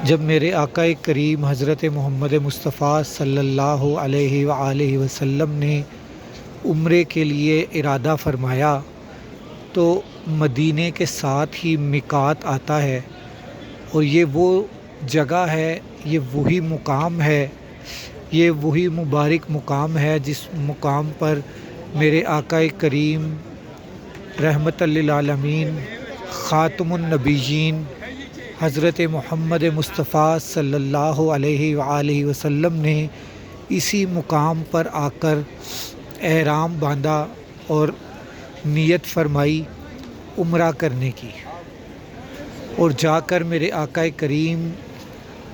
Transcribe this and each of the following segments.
جب میرے آقا کریم حضرت محمد مصطفیٰ صلی اللہ علیہ وآلہ وسلم نے عمرے کے لیے ارادہ فرمایا تو مدینے کے ساتھ ہی میقات آتا ہے، اور یہ وہ جگہ ہے، یہ وہی مقام ہے، یہ وہی مبارک مقام ہے جس مقام پر میرے آقا کریم رحمت للعالمین خاتم النبیین حضرت محمد مصطفیٰ صلی اللہ علیہ وآلہ وسلم نے اسی مقام پر آ کر احرام باندھا اور نیت فرمائی عمرہ کرنے کی، اور جا کر میرے آقا کریم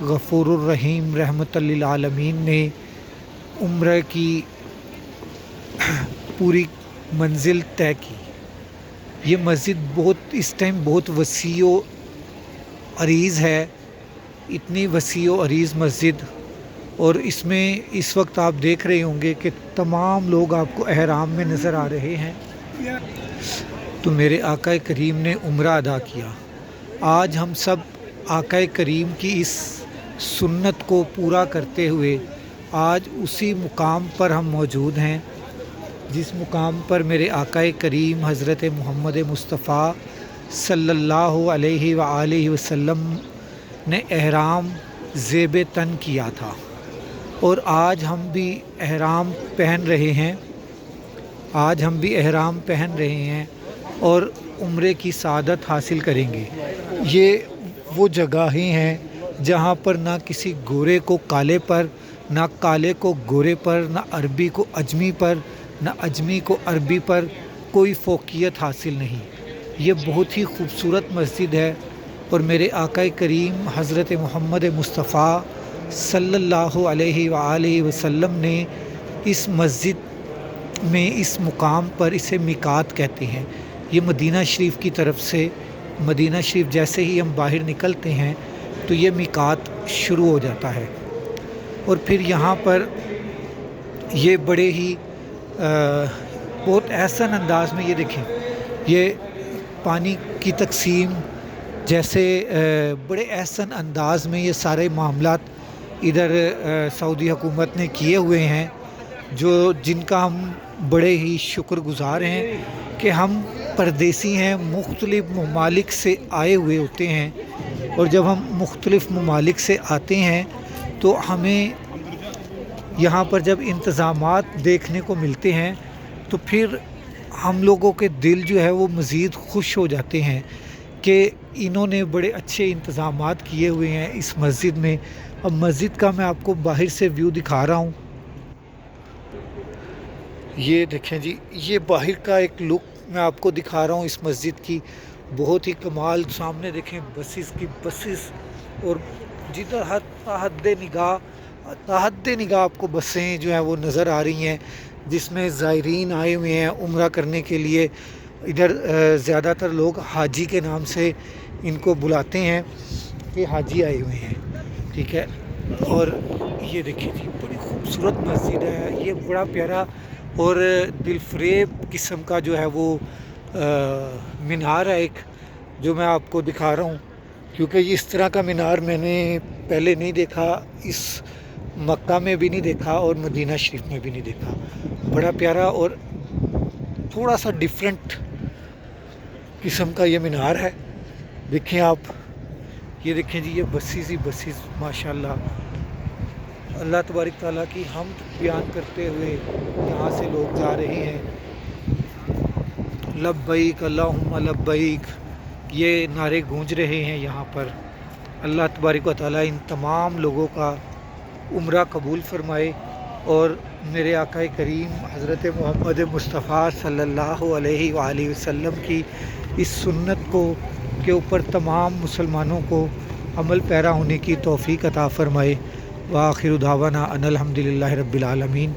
غفور الرحیم رحمت للعالمین نے عمرہ کی پوری منزل طے کی۔ یہ مسجد اس ٹائم بہت وسیع و عریض ہے، اتنی وسیع و عریض مسجد، اور اس میں اس وقت آپ دیکھ رہے ہوں گے کہ تمام لوگ آپ کو احرام میں نظر آ رہے ہیں۔ تو میرے آقا کریم نے عمرہ ادا کیا۔ آج ہم سب آقا کریم کی اس سنت کو پورا کرتے ہوئے آج اسی مقام پر ہم موجود ہیں جس مقام پر میرے آقا کریم حضرت محمد مصطفیٰ صلی اللہ علیہ وآلہ وسلم نے احرام زیب تن کیا تھا، اور آج ہم بھی احرام پہن رہے ہیں، اور عمرے کی سعادت حاصل کریں گے۔ یہ وہ جگہیں ہیں جہاں پر نہ کسی گورے کو کالے پر، نہ کالے کو گورے پر، نہ عربی کو اجمی پر، نہ اجمی کو عربی پر کوئی فوقیت حاصل نہیں۔ یہ بہت ہی خوبصورت مسجد ہے، اور میرے آقا کریم حضرت محمد مصطفیٰ صلی اللہ علیہ وآلہ وسلم نے اس مسجد میں اس مقام پر اسے میقات کہتے ہیں۔ یہ مدینہ شریف کی طرف سے، مدینہ شریف جیسے ہی ہم باہر نکلتے ہیں تو یہ میقات شروع ہو جاتا ہے، اور پھر یہاں پر یہ بڑے ہی بہت احسن انداز میں، یہ دیکھیں، یہ پانی کی تقسیم جیسے بڑے احسن انداز میں یہ سارے معاملات ادھر سعودی حکومت نے کیے ہوئے ہیں، جن کا ہم بڑے ہی شکر گزار ہیں کہ ہم پردیسی ہیں، مختلف ممالک سے آئے ہوئے ہوتے ہیں، اور جب ہم مختلف ممالک سے آتے ہیں تو ہمیں یہاں پر جب انتظامات دیکھنے کو ملتے ہیں تو پھر ہم لوگوں کے دل جو ہے وہ مزید خوش ہو جاتے ہیں کہ انہوں نے بڑے اچھے انتظامات کیے ہوئے ہیں اس مسجد میں۔ اب مسجد کا میں آپ کو باہر سے ویو دکھا رہا ہوں، یہ دیکھیں جی، یہ باہر کا ایک لک میں آپ کو دکھا رہا ہوں اس مسجد کی، بہت ہی کمال۔ سامنے دیکھیں بسز، اور جدھر حد نگاہ آپ کو بسیں جو ہیں وہ نظر آ رہی ہیں، جس میں زائرین آئے ہوئے ہیں عمرہ کرنے کے لیے۔ ادھر زیادہ تر لوگ حاجی کے نام سے ان کو بلاتے ہیں کہ حاجی آئے ہوئے ہیں، ٹھیک ہے۔ اور یہ دیکھیں جی، بڑی خوبصورت مسجد ہے، یہ بڑا پیارا اور دل فریب قسم کا جو ہے وہ مینار ہے ایک، جو میں آپ کو دکھا رہا ہوں، کیونکہ اس طرح کا مینار میں نے پہلے نہیں دیکھا، اس مکہ میں بھی نہیں دیکھا اور مدینہ شریف میں بھی نہیں دیکھا۔ بڑا پیارا اور تھوڑا سا ڈیفرنٹ قسم کا یہ مینار ہے، دیکھیں آپ، یہ دیکھیں جی، یہ بسیز ماشاءاللہ، اللہ تبارک تعالیٰ کی حمد بیان کرتے ہوئے یہاں سے لوگ جا رہے ہیں۔ لبیک اللہم لبیک، یہ نعرے گونج رہے ہیں یہاں پر۔ اللہ تبارک و تعالیٰ ان تمام لوگوں کا عمرہ قبول فرمائے، اور میرے آقا کریم حضرت محمد مصطفیٰ صلی اللہ علیہ وآلہ وسلم کی اس سنت کے اوپر تمام مسلمانوں کو عمل پیرا ہونے کی توفیق عطا فرمائے۔ وآخر دعوانا ان الحمدللہ رب العالمین۔